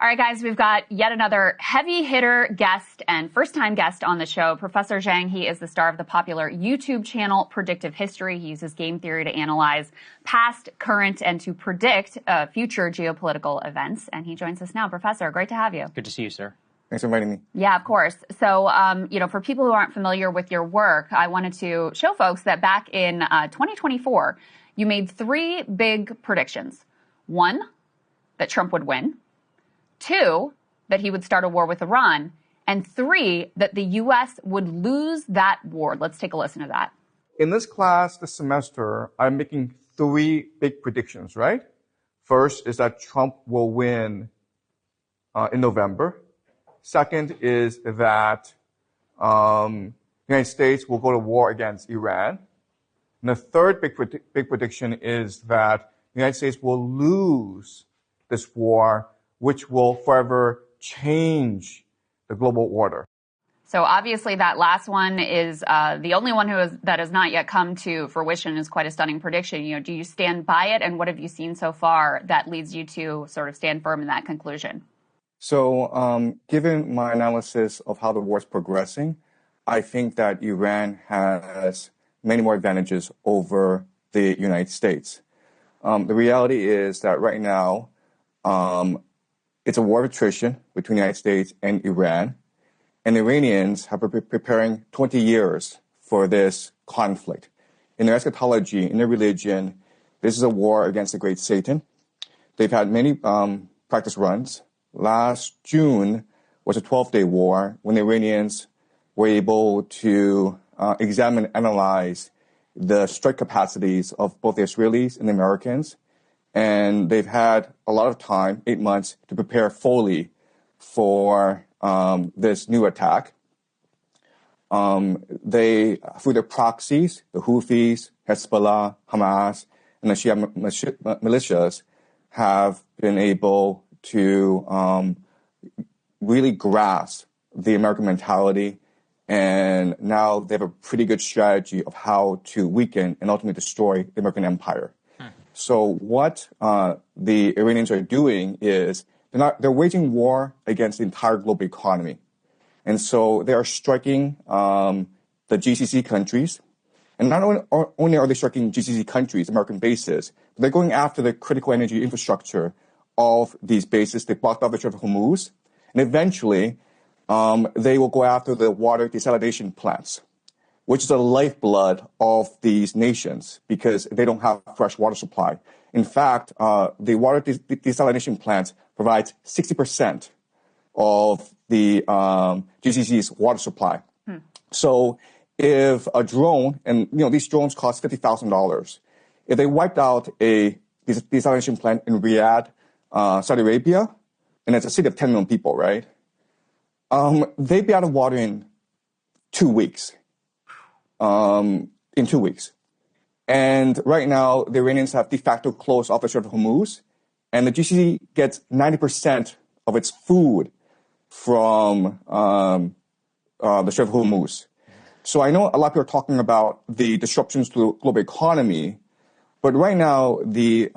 All right, guys, we've got yet another heavy hitter guest and first-time guest on the show. Professor Zhang, he is the star of the popular YouTube channel Predictive History. He uses game theory to analyze past, current, and to predict future geopolitical events. And he joins us now. Professor, great to have you. Good to see you, sir. Thanks for inviting me. Yeah, of course. So, for people who aren't familiar with your work, I wanted to show folks that back in 2024, you made three big predictions. One, that Trump would win. Two, that he would start a war with Iran. And three, that the U.S. would lose that war. Let's take a listen to that. In this class this semester, I'm making three big predictions, right? First is that Trump will win in November. Second is that the United States will go to war against Iran. And the third big prediction is that the United States will lose this war, which will forever change the global order. So obviously that last one is the only one that has not yet come to fruition. Is quite a stunning prediction. Do you stand by it, and what have you seen so far that leads you to sort of stand firm in that conclusion? So given my analysis of how the war is progressing, I think that Iran has many more advantages over the United States. The reality is that right now, it's a war of attrition between the United States and Iran. And the Iranians have been preparing 20 years for this conflict. In their eschatology, in their religion, this is a war against the great Satan. They've had many practice runs. Last June was a 12-day war when the Iranians were able to examine and analyze the strike capacities of both the Israelis and the Americans. And they've had a lot of time, 8 months, to prepare fully for this new attack. They, through their proxies, the Houthis, Hezbollah, Hamas, and the Shia militias, have been able to really grasp the American mentality. And now they have a pretty good strategy of how to weaken and ultimately destroy the American empire. So what the Iranians are doing is they're waging war against the entire global economy. And so they are striking the GCC countries. And not only are they striking GCC countries, American bases, but they're going after the critical energy infrastructure of these bases. They blocked off the Strait of Hormuz. And eventually, they will go after the water desalination plants, which is the lifeblood of these nations because they don't have fresh water supply. In fact, the water desalination plants provides 60% of the GCC's water supply. So if a drone, and these drones cost $50,000, if they wiped out a desalination plant in Riyadh, Saudi Arabia, and it's a city of 10 million people, right? They'd be out of water in 2 weeks. In 2 weeks. And right now, the Iranians have de facto closed off the Strait of Hormuz, and the GCC gets 90% of its food from the Strait of Hormuz. So I know a lot of people are talking about the disruptions to the global economy, but right now, the